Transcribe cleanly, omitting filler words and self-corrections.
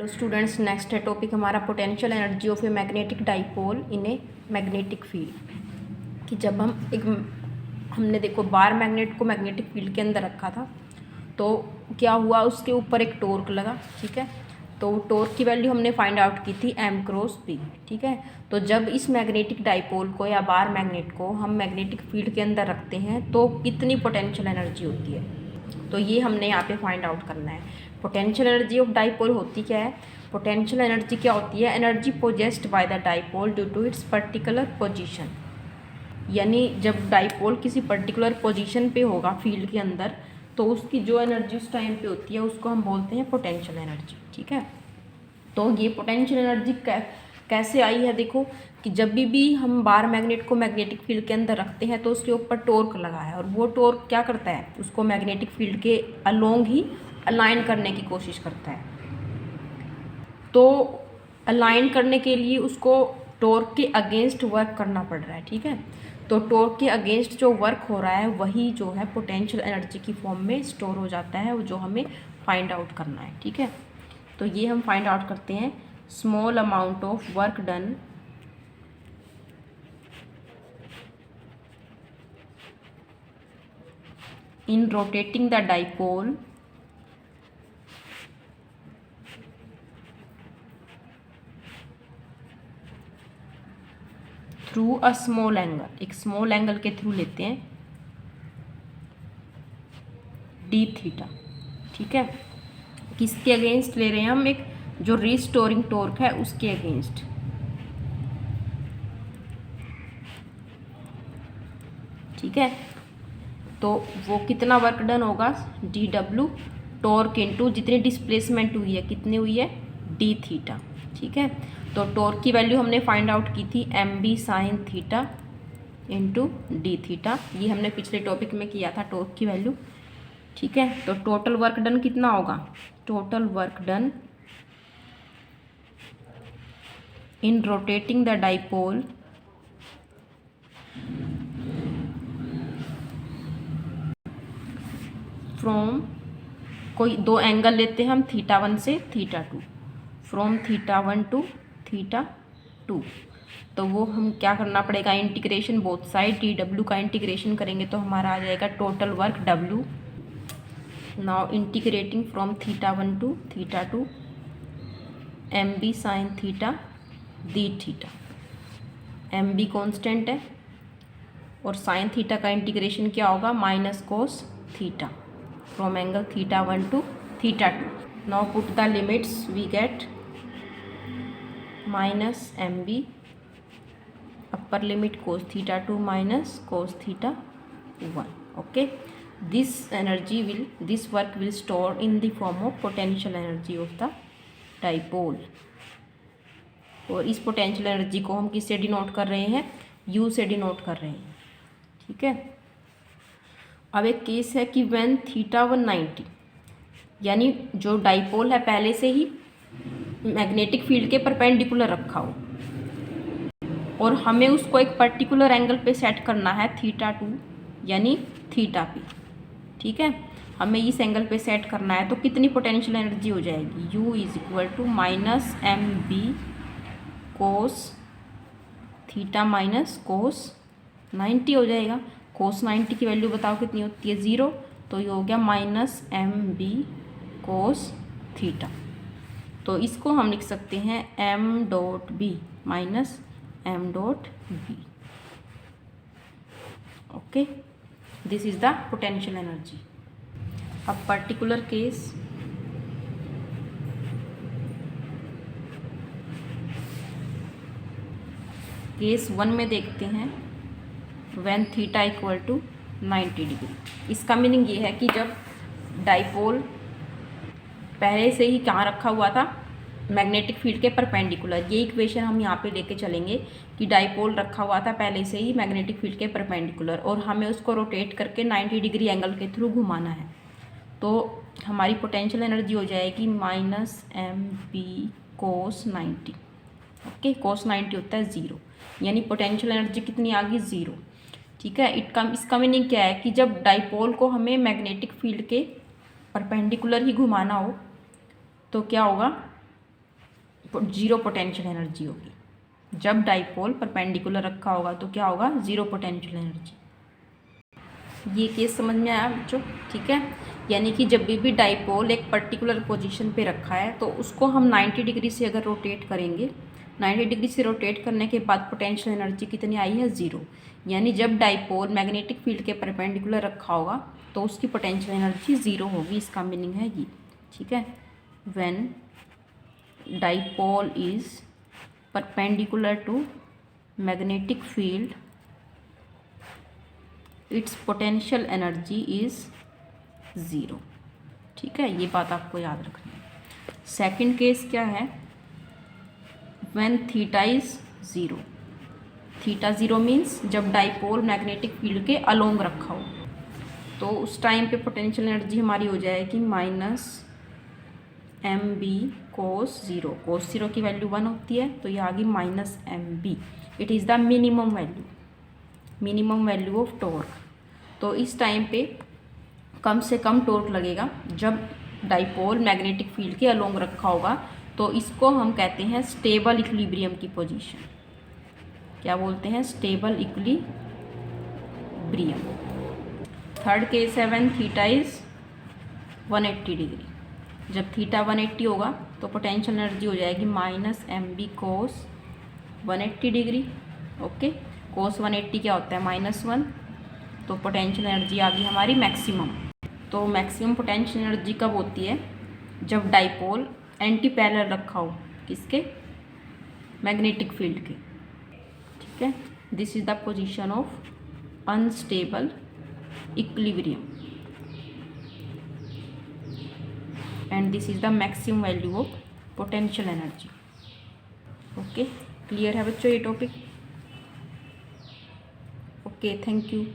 Students, next है topic हमारा potential energy of a magnetic dipole in a magnetic field. कि जब हमने देखो बार मैग्नेट को मैग्नेटिक फील्ड के अंदर रखा था तो क्या हुआ, उसके ऊपर एक टॉर्क लगा। ठीक है, तो टॉर्क की वैल्यू हमने फाइंड आउट की थी m क्रॉस p। ठीक है, तो जब इस मैग्नेटिक डाइपोल को या बार मैग्नेट को हम मैग्नेटिक फील्ड के अंदर रखते हैं तो कितनी पोटेंशियल एनर्जी होती है, तो ये हमने यहाँ पे फाइंड आउट करना है। पोटेंशियल एनर्जी ऑफ डाइपोल होती क्या है? पोटेंशियल एनर्जी क्या होती है? Energy possessed by the dipole due to its particular position. यानी जब डाइपोल किसी पर्टिकुलर पोजीशन पे होगा फील्ड के अंदर तो उसकी जो एनर्जी उस टाइम पे होती है उसको हम बोलते हैं पोटेंशियल एनर्जी। ठीक है, तो ये पोटेंशियल एनर्जी कैसे आई है? देखो कि जब भी हम बार मैग्नेट को मैग्नेटिक फील्ड के अंदर रखते हैं तो उसके ऊपर टॉर्क लगा है और वो टॉर्क क्या करता है, उसको मैग्नेटिक फील्ड के अलोंग ही अलाइन करने की कोशिश करता है। तो अलाइन करने के लिए उसको टॉर्क के अगेंस्ट वर्क करना पड़ रहा है। ठीक है, तो टॉर्क के अगेंस्ट जो वर्क हो रहा है वही जो है पोटेंशियल एनर्जी की फॉर्म में स्टोर हो जाता है, जो हमें फाइंड आउट करना है। ठीक है, तो ये हम फाइंड आउट करते हैं। Small amount of work done in rotating the dipole through a small angle, एक स्मॉल एंगल के थ्रू लेते हैं डी थीटा। ठीक है, किसके अगेंस्ट ले रहे हैं हम? एक जो रिस्टोरिंग टॉर्क है उसके अगेंस्ट। ठीक है, तो वो कितना वर्क डन होगा? डी डब्ल्यू टॉर्क इंटू जितनी डिस्प्लेसमेंट हुई है, कितनी हुई है? D theta. ठीक है, तो टॉर्क की वैल्यू हमने फाइंड आउट की थी M B sine theta into D theta. ये हमने पिछले टॉपिक में किया था टॉर्क की वैल्यू। ठीक है, तो टोटल वर्क डन कितना होगा? Total work done in rotating the dipole from, कोई दो एंगल लेते हैं हम θ1 से θ2, फ्रॉम θ1 टू θ2। तो वो हम क्या करना पड़ेगा? Integration both side D W का इंटीग्रेशन करेंगे तो हमारा आ जाएगा total work W। Now integrating from θ1 to θ2 M B sine theta D theta. M B constant है और साइन थीटा का इंटीग्रेशन क्या होगा? Minus cos theta from angle θ1 to θ2. Now put the limits, we get minus mb upper limit cos θ2 minus cos θ1. Okay, this work will store in the form of potential energy of the dipole. और इस potential energy को हम किससे denote कर रहे हैं? U से denote कर रहे हैं। ठीक है, अब एक केस है कि व्हेन θ1 90, यानी जो डाइपोल है पहले से ही मैग्नेटिक फील्ड के परपेंडिकुलर रखा हो और हमें उसको एक पर्टिकुलर एंगल पे सेट करना है θ2 यानी θ पे। ठीक है, हमें इस एंगल पे सेट करना है तो कितनी पोटेंशियल एनर्जी हो जाएगी? U is equal to minus M B cos theta minus cos 90 हो जाएगा। कोस 90 की वैल्यू बताओ कितनी होती है? 0। तो ये हो गया minus M B cos theta. तो इसको हम लिख सकते हैं M dot B minus M dot B. Okay, this is the potential energy. अब पर्टिकुलर केस, केस 1 में देखते हैं when theta equal to 90 degree. इसका मीनिंग ये है कि जब डाइपोल पहले से ही कहाँ रखा हुआ था? मैग्नेटिक फील्ड के परपेंडिकुलर। ये इक्वेशन हम यहाँ पे लेके चलेंगे कि डाइपोल रखा हुआ था पहले से ही मैग्नेटिक फील्ड के परपेंडिकुलर और हमें उसको रोटेट करके 90 डिग्री एंगल के थ्रू घुमाना है। तो हमारी पोटेंशियल एनर्जी हो जाएगी माइनस एम बी कोस 90। ओके, कोस 90 होता है 0, यानी पोटेंशियल एनर्जी कितनी आ गई? 0। ठीक है, इसका मीनिंग क्या है कि जब डाइपोल को हमें मैग्नेटिक फील्ड के परपेंडिकुलर ही घुमाना हो तो क्या होगा? जीरो पोटेंशियल एनर्जी होगी। जब डाइपोल परपेंडिकुलर रखा होगा तो क्या होगा, जीरो पोटेंशियल एनर्जी। ये केस समझ में आया बच्चों, ठीक है। यानी कि जब भी डाइपोल एक पर्टिकुलर पोजीशन पे रखा है तो उसको हम 90 डिग्री से अगर रोटेट करेंगे, 90 डिग्री से रोटेट करने के बाद पोटेंशियल एनर्जी कितनी आई है, ज़ीरो। यानी जब डाइपोल मैग्नेटिक फील्ड के परपेंडिकुलर रखा होगा तो उसकी पोटेंशियल एनर्जी ज़ीरो होगी, इसका मीनिंग है ये, ठीक है। When dipole is perpendicular to magnetic field its potential energy is zero, ठीक है। ये बात आपको याद रखनी है। सेकंड केस क्या है, when theta is zero. Theta zero means जब डाइपोल मैग्नेटिक फील्ड के अलोंग रखा हो तो उस टाइम पे पोटेंशियल एनर्जी हमारी हो जाएगी -mb cos zero. cos zero की वैल्यू 1 होती है तो ये आ गई -mb। It is the minimum value of torque. तो इस टाइम पे कम से कम टॉर्क लगेगा जब डाइपोल मैग्नेटिक फील्ड के अलोंग रखा होगा, तो इसको हम कहते हैं स्टेबल इक्विलिब्रियम की पोजीशन। क्या बोलते हैं, स्टेबल इक्विलिब्रियम। थर्ड केस है व्हेन थीटा इज़ 180 डिग्री। जब थीटा 180 होगा तो पोटेंशियल एनर्जी हो जाएगी -mb cos 180 degree. Okay, cos 180 क्या होता है, -1। तो पोटेंशियल एनर्जी आ गई हमारी मैक्सिमम। तो मैक्सिमम पोटेंशियल एनर्जी कब होती है, जब डाइपोल एंटी पैरेलल रखा हो, किसके, मैग्नेटिक फील्ड के, ठीक है। This is the position of unstable equilibrium and this is the maximum value of potential energy. Okay, clear है बच्चों ये टॉपिक। Okay, thank you.